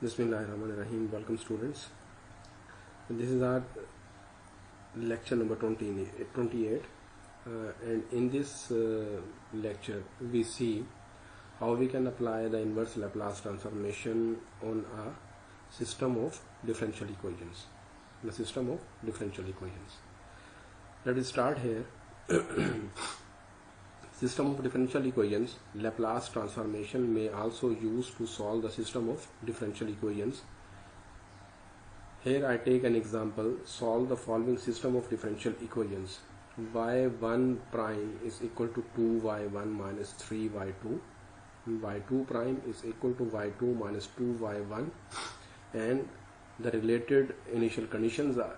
Bismillahirrahmanirrahim. Welcome students. This is our lecture number 28 and in this lecture we see how we can apply the inverse Laplace transformation on a system of differential equations. The system of differential equations. Let us start here. System of differential equations, Laplace transformation may also used to solve the system of differential equations. Here I take an example. Solve the following system of differential equations. y1 prime is equal to 2y1 minus 3y2. y2 prime is equal to y2 minus 2y1, and the related initial conditions are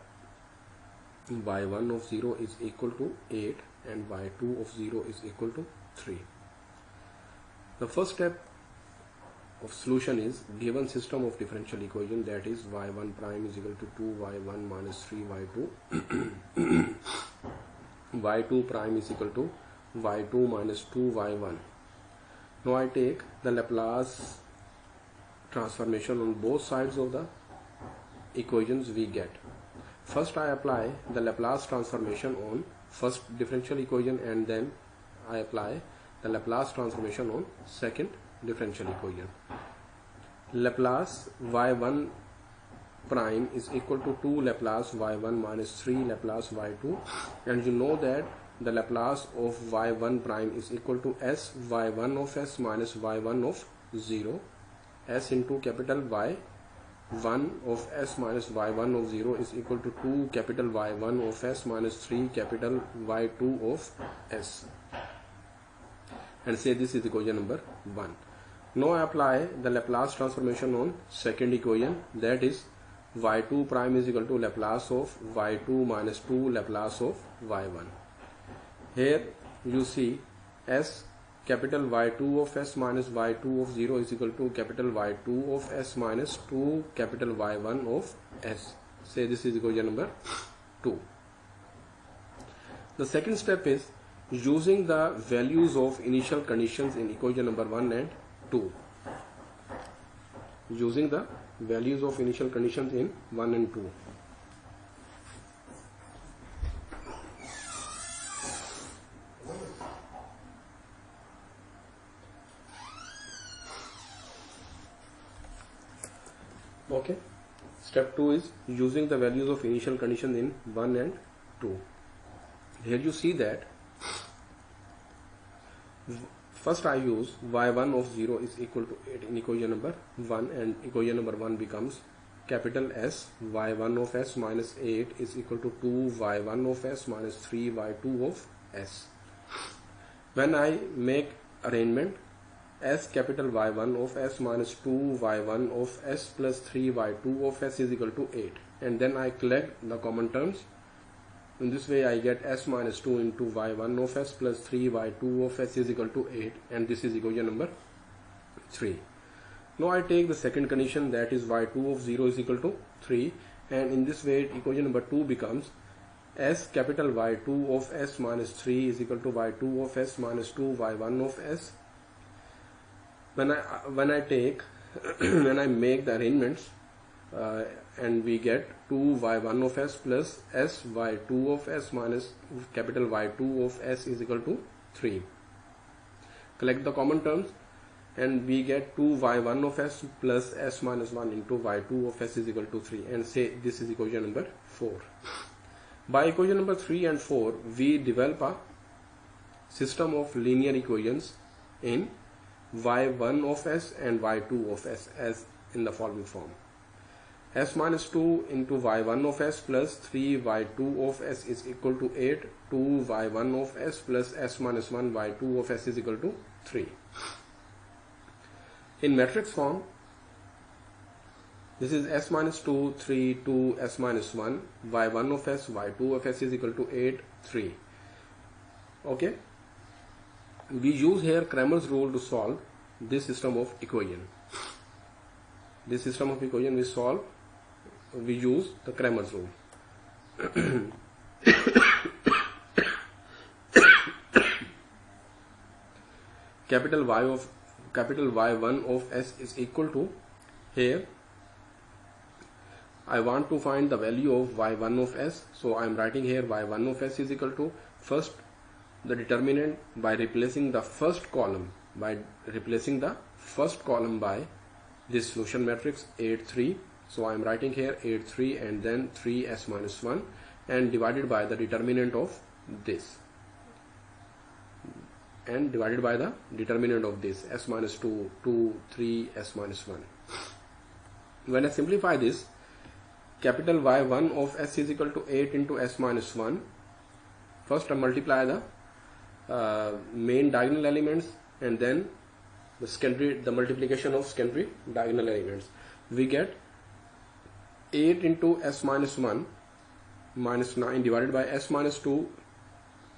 y1 of 0 is equal to 8 and y2 of 0 is equal to 3. The first step of solution is given system of differential equation, that is y1 prime is equal to 2y1 minus 3y2 y2 prime is equal to y2 minus 2y1. Now I take the Laplace transformation on both sides of the equations we get. First I apply the Laplace transformation on first differential equation, and then I apply the Laplace transformation on second differential equation. Laplace y1 prime is equal to 2 Laplace y1 minus 3 Laplace y2, and you know that the Laplace of y1 prime is equal to s y1 of s minus y1 of 0, s into capital Y 1 of s minus y1 of 0 is equal to 2 capital Y1 of s minus 3 capital Y2 of s, and say this is equation number 1. Now I apply the Laplace transformation on second equation, that is y2 prime is equal to Laplace of y2 minus 2 Laplace of y1. Here you see s capital Y2 of s minus y2 of 0 is equal to capital Y2 of s minus 2 capital Y1 of s. Say this is equation number 2. The second step is using the values of initial conditions in equation number 1 and 2. Using the values of initial conditions in 1 and 2. Okay. Step 2 is using the values of initial conditions in 1 and 2. Here you see that first I use y1 of 0 is equal to 8 in equation number 1, and equation number 1 becomes capital S y1 of s minus 8 is equal to 2 y1 of s minus 3 y2 of s. When I make arrangement, s capital y1 of s minus 2 y1 of s plus 3 y2 of s is equal to 8, and then I collect the common terms. In this way I get s minus 2 into y1 of s plus 3 y2 of s is equal to 8, and this is equation number 3. Now I take the second condition, that is y2 of 0 is equal to 3, and in this way equation number 2 becomes s capital y2 of s minus 3 is equal to y2 of s minus 2 y1 of s. When I take when I make the arrangements and we get 2 y1 of s plus s y2 of s minus capital Y2 of s is equal to 3. Collect the common terms and we get 2 y1 of s plus s minus 1 into y2 of s is equal to 3, and say this is equation number 4. By equation number 3 and 4 we develop a system of linear equations in y1 of s and y2 of s as in the following form: s minus 2 into y1 of s plus 3 y2 of s is equal to 8, 2 y1 of s plus s minus 1 y2 of s is equal to 3. In matrix form, this is s minus 2, 3, 2, s minus 1, y1 of s, y2 of s is equal to 8, 3. Okay. We use here Cramer's rule to solve this system of equation. This system of equation we use the Cramer's rule. capital Y1 of s is equal to, here I want to find the value of y1 of s. So I am writing here y1 of s is equal to first the determinant by replacing the first column by this solution matrix 8 3. So I am writing here 8 3 and then 3s minus 1 and divided by the determinant of this s minus 2 2 3 s minus 1. When I simplify this, capital Y1 of s is equal to 8 into s minus 1. First I multiply the main diagonal elements and then the multiplication of secondary diagonal elements. We get 8 into s minus 1 minus 9 divided by s minus 2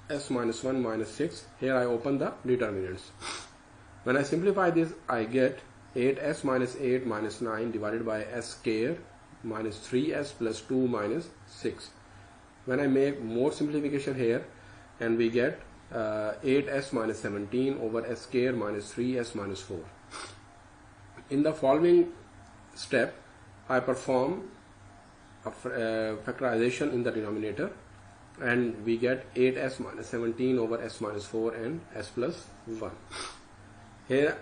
s minus 1 minus 6. Here I open the determinants. When I simplify this, I get 8s minus 8 minus 9 divided by s square minus 3s plus 2 minus 6. When I make more simplification here, and we get 8s minus 17 over s square minus 3s minus 4. In the following step, I perform a factorization in the denominator, and we get 8s minus 17 over s minus 4 and s plus 1. Here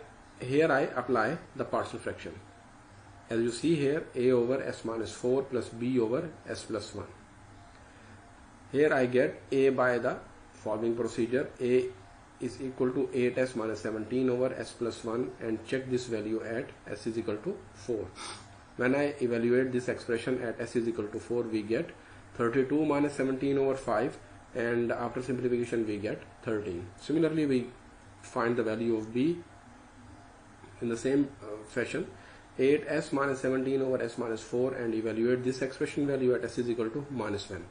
I apply the partial fraction. As you see here, a over s minus 4 plus b over s plus 1. Here I get a by the following procedure. A is equal to 8s minus 17 over s plus 1 and check this value at s is equal to 4. When I evaluate this expression at s is equal to 4, we get 32 minus 17 over 5, and after simplification we get 13. Similarly, we find the value of b in the same fashion. 8s minus 17 over s minus 4 and evaluate this expression value at s is equal to minus 1.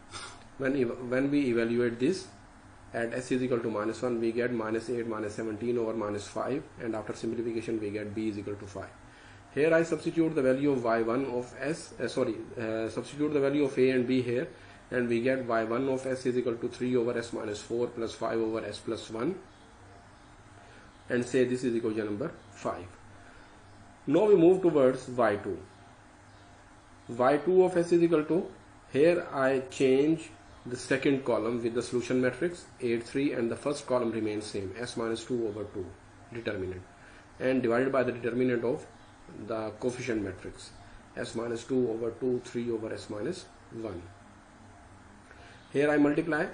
When we evaluate this at s is equal to minus 1, we get minus 8 minus 17 over minus 5, and after simplification we get b is equal to 5. Here I substitute the value of y1 of s, substitute the value of a and b here, and we get y1 of s is equal to 3 over s minus 4 plus 5 over s plus 1, and say this is equation number 5. Now we move towards y2. y2 of s is equal to, here I change the second column with the solution matrix 8 3, and the first column remains same, s minus 2 over 2 determinant, and divided by the determinant of the coefficient matrix s minus 2 over 2 3 over s minus 1. Here I multiply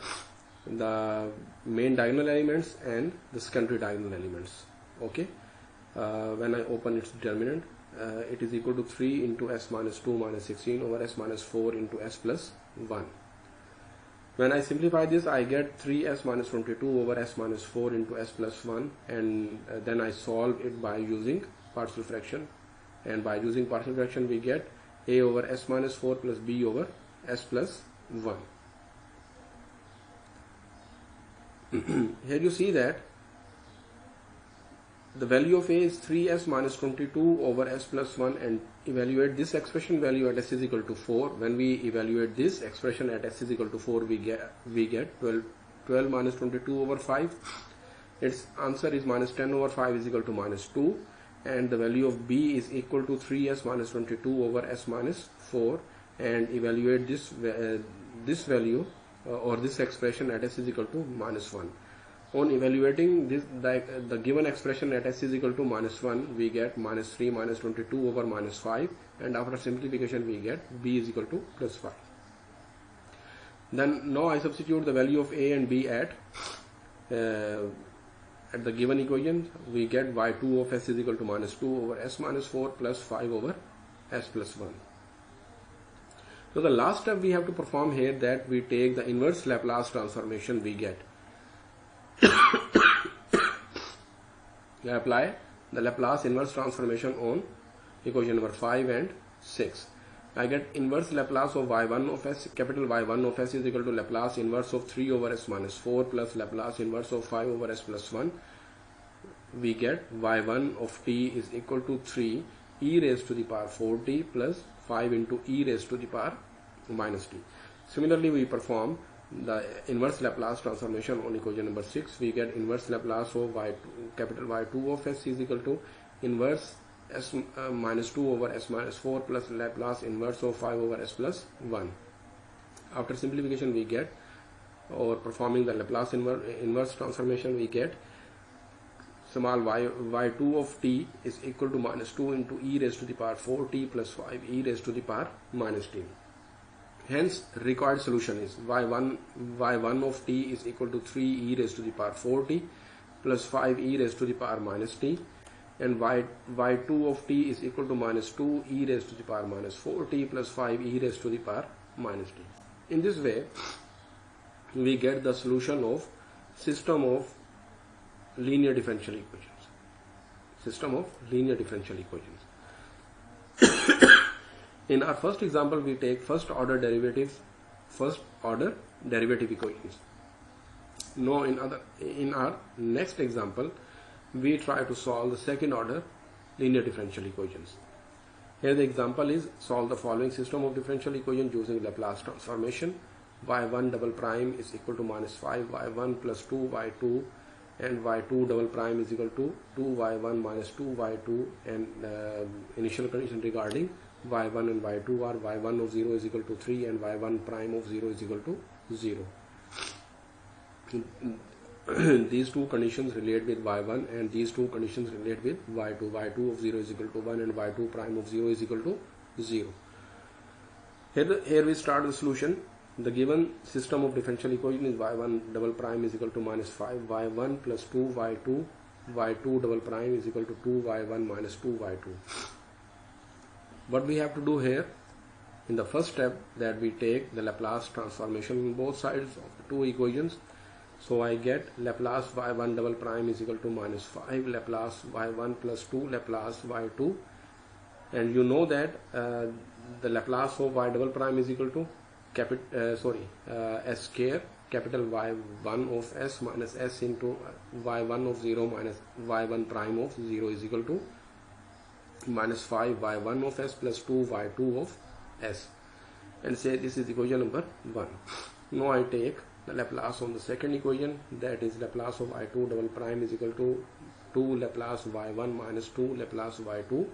the main diagonal elements and the secondary diagonal elements. Okay, when I open its determinant, it is equal to 3 into s minus 2 minus 16 over s minus 4 into s plus 1. When I simplify this, I get 3s minus 22 over s minus 4 into s plus 1, and then I solve it by using partial fraction, and by using partial fraction we get a over s minus 4 plus b over s plus 1. Here you see that the value of a is 3s minus 22 over s plus 1, and evaluate this expression value at s is equal to 4. When we evaluate this expression at s is equal to 4, we get 12 minus 22 over 5. Its answer is minus 10 over 5 is equal to minus 2, and the value of b is equal to 3s minus 22 over s minus 4, and evaluate this value or this expression at s is equal to minus 1. On evaluating this, the given expression at s is equal to minus 1, we get minus 3 minus 22 over minus 5, and after simplification we get b is equal to plus 5. Then now I substitute the value of a and b at the given equation. We get y2 of s is equal to minus 2 over s minus 4 plus 5 over s plus 1. So the last step we have to perform here, that we take the inverse Laplace transformation we get. I apply the Laplace inverse transformation on equation number 5 and 6. I get inverse Laplace of y1 of s, capital Y1 of s is equal to Laplace inverse of 3 over s minus 4 plus Laplace inverse of 5 over s plus 1. We get y1 of t is equal to 3 e raised to the power 4t plus 5 into e raised to the power minus t. Similarly, we perform the inverse Laplace transformation on equation number 6. We get inverse Laplace of y2, capital Y2 of s is equal to inverse s minus 2 over s minus 4 plus Laplace inverse of 5 over s plus 1. After simplification we get, or performing the Laplace inverse transformation, we get small y2 of t is equal to minus 2 into e raised to the power 4t plus 5 e raised to the power minus t. Hence required solution is y1 of t is equal to 3 e raised to the power 4t plus 5 e raised to the power minus t, and y2 of t is equal to minus 2 e raised to the power minus 4t plus 5 e raised to the power minus t. In this way we get the solution of system of linear differential equations. System of linear differential equations. In our first example, we take first order derivative equations. Now in our next example, we try to solve the second order linear differential equations. Here the example is solve the following system of differential equations using Laplace transformation. y1 double prime is equal to minus 5 y1 plus 2 y2, and y2 double prime is equal to 2 y1 minus 2 y2, and initial condition regarding y1 and y2 are y1 of 0 is equal to 3 and y1 prime of 0 is equal to 0. These two conditions relate with y1 and these two conditions relate with y2. y2 of 0 is equal to 1 and y2 prime of 0 is equal to 0. Here we start the solution. The given system of differential equation is y1 double prime is equal to minus 5 y1 plus 2 y2, y2 double prime is equal to 2 y1 minus 2 y2. What we have to do here in the first step, that we take the Laplace transformation on both sides of the two equations. So I get Laplace y1 double prime is equal to minus 5 Laplace y1 plus 2 Laplace y2, and you know that the Laplace of y double prime is equal to s square capital y1 of s minus s into y1 of 0 minus y1 prime of 0 is equal to minus 5 y1 of s plus 2 y2 of s, and say this is equation number 1. Now I take the Laplace on the second equation, that is Laplace of y2 double prime is equal to 2 Laplace y1 minus 2 Laplace y2.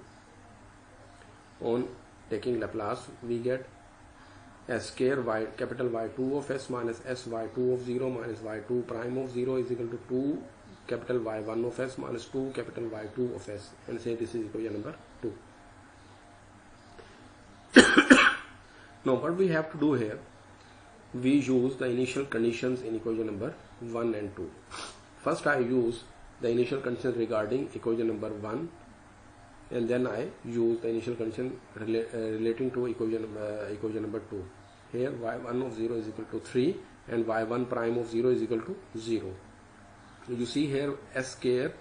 On taking Laplace we get s square y capital y2 of s minus s y2 of 0 minus y2 prime of 0 is equal to 2 capital y1 of s minus 2 capital y2 of s, and say this is equation number 2. Now what we have to do here, we use the initial conditions in equation number 1 and 2. First I use the initial conditions regarding equation number 1, and then I use the initial condition relating to equation number 2. Here y1 of 0 is equal to 3 and y1 prime of 0 is equal to 0. You see here s square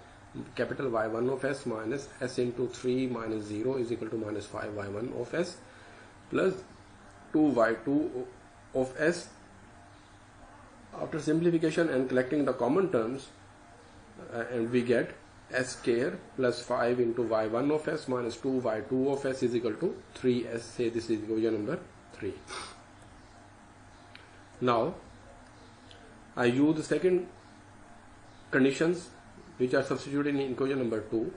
capital y1 of s minus s into 3 minus 0 is equal to minus 5 y1 of s plus 2 y2 of s. After simplification and collecting the common terms, and we get s square plus 5 into y1 of s minus 2 y2 of s is equal to 3s. Say this is equation number 3. Now I use the second conditions which are substituted in equation number 2,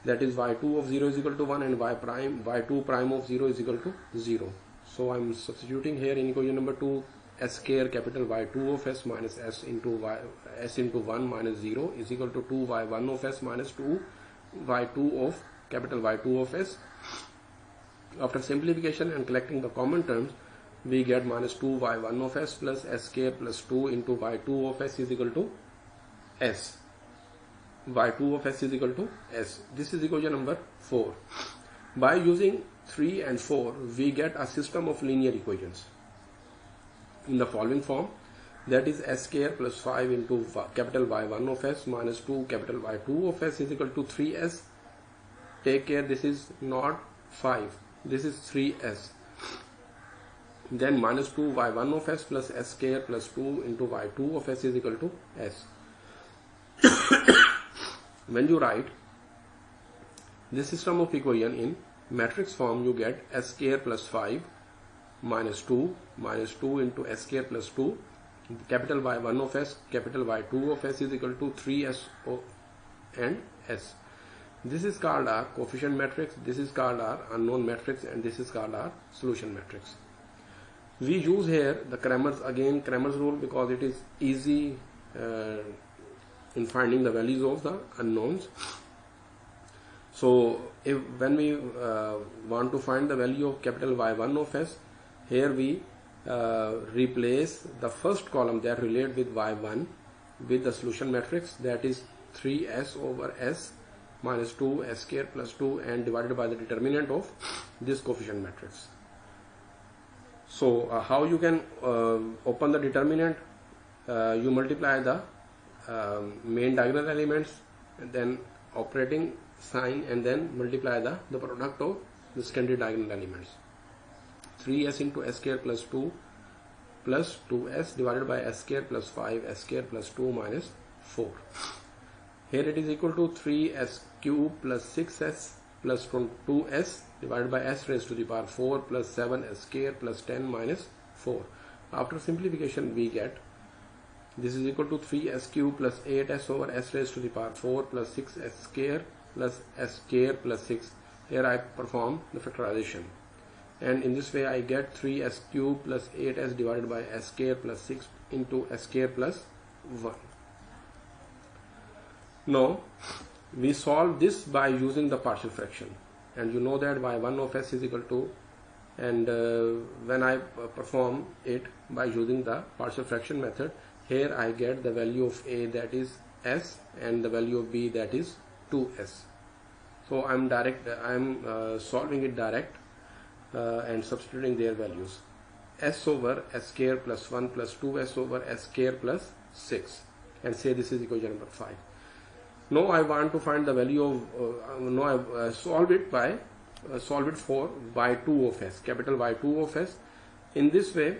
that is y2 of 0 is equal to 1 and y2 prime of 0 is equal to 0. So I am substituting here in equation number 2 s square capital y2 of s minus s into 1 minus 0 is equal to 2 y1 of s minus 2 y2 of capital Y2 of s. After simplification and collecting the common terms, we get minus 2 y1 of s plus s square plus 2 into y2 of s is equal to s. y2 of s is equal to s. This is equation number 4. By using 3 and 4, we get a system of linear equations in the following form, that is s square plus 5 into capital Y1 of s minus 2 capital Y2 of s is equal to 3s. Take care, this is not 5, this is 3s. Then minus 2 y1 of s plus s square plus 2 into y2 of s is equal to s. When you write this system of equation in matrix form, you get s square plus 5 minus 2 into s square plus 2 capital Y1 of s capital Y2 of s is equal to 3s and s. This is called our coefficient matrix, this is called our unknown matrix, and this is called our solution matrix. We use here the Cramer's rule because it is easy in finding the values of the unknowns. So when we want to find the value of capital Y1 of S, here we replace the first column that relate with Y1 with the solution matrix, that is 3S over S minus 2 S square plus 2 and divided by the determinant of this coefficient matrix. So how you can open the determinant? You multiply the main diagonal elements and then operating sign and then multiply the product of the secondary diagonal elements. 3S into S square plus 2 plus 2S divided by S square plus 5 S square plus 2 minus 4. Here it is equal to 3S cube plus 6S plus 2S divided by S raised to the power 4 plus 7S square plus 10 minus 4. After simplification we get this is equal to 3S cube plus 8S over S raised to the power 4 plus 6S square plus S square plus 6. Here I perform the factorization, and in this way I get 3S cube plus 8S divided by S square plus 6 into S square plus 1. Now we solve this by using the partial fraction, and you know that Y1 of S is equal to, and when I perform it by using the partial fraction method, here I get the value of A, that is S, and the value of B, that is 2S. So I'm solving it direct and substituting their values. S over S square plus 1 plus 2S over S square plus 6, and say this is equation number 5. Now I want to find the value of, I solve it for Y2 of S, capital Y2 of S. In this way,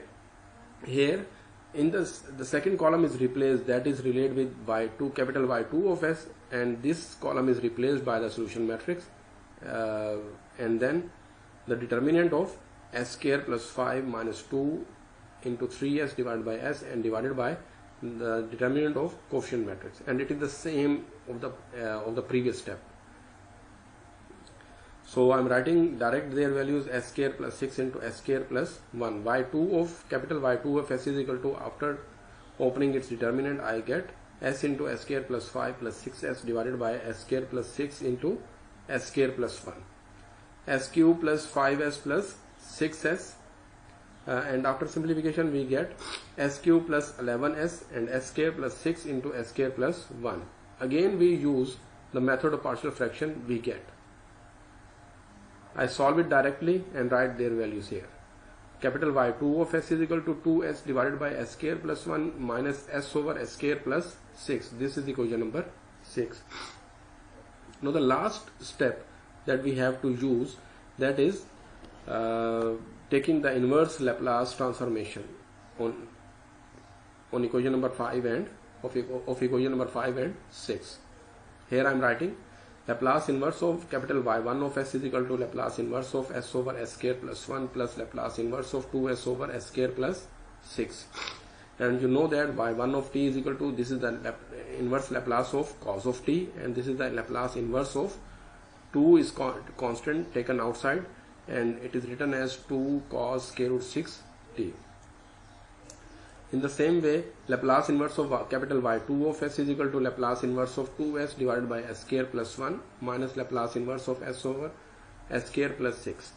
here in the second column is replaced, that is related with Y2, capital Y2 of S, and this column is replaced by the solution matrix, and then the determinant of S square plus 5 minus 2 into 3S divided by S and divided by the determinant of coefficient matrix, and it is the same of the previous step. So I am writing direct their values, S square plus 6 into S square plus 1. Y2 of capital Y2 of S is equal to, after opening its determinant, I get S into S square plus 5 plus 6S divided by S square plus 6 into S square plus 1. S cube plus 5S plus 6S, and after simplification we get S cube plus 11S and S square plus 6 into S square plus 1. Again we use the method of partial fraction we get. I solve it directly and write their values here. Capital Y2 of S is equal to 2S divided by S square plus 1 minus S over S square plus 6. This is equation number 6. Now the last step that we have to use, that is taking the inverse Laplace transformation on equation number 5 and of equation number 5 and 6. Here I am writing Laplace inverse of capital Y1 of S is equal to Laplace inverse of S over S square plus 1 plus Laplace inverse of 2S over S square plus 6. And you know that Y1 of t is equal to, this is the inverse Laplace of cos of t, and this is the Laplace inverse of 2 is constant taken outside, and it is written as 2 cos square root 6 t. In the same way, Laplace inverse of capital Y2 of S is equal to Laplace inverse of 2S divided by S square plus 1 minus Laplace inverse of S over S square plus 6.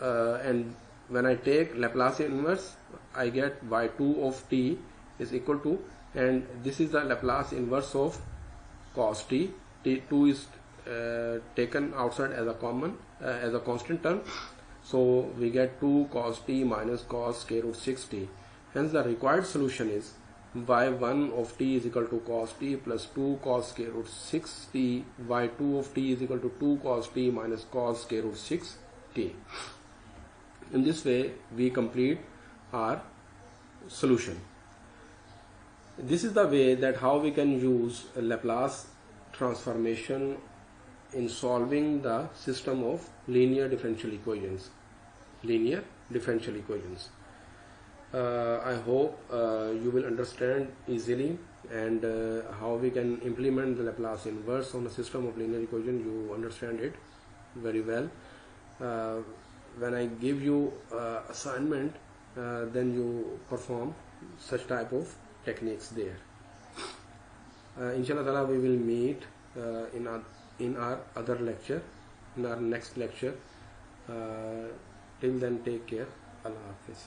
And when I take Laplace inverse, I get Y2 of t is equal to, and this is the Laplace inverse of cos t. T2 is taken outside as a common, as a constant term. So we get 2 cos t minus cos square root 6t. Hence the required solution is y1 of t is equal to cos t plus 2 cos square root 6t, y2 of t is equal to 2 cos t minus cos square root 6t. In this way we complete our solution. This is the way that how we can use a Laplace transformation in solving the system of linear differential equations. I hope you will understand easily and how we can implement the Laplace inverse on a system of linear equation. You understand it very well. When I give you assignment, then you perform such type of techniques there. Inshallah Ta'ala, we will meet in our other lecture, in our next lecture. Till then, take care. Allah Hafiz.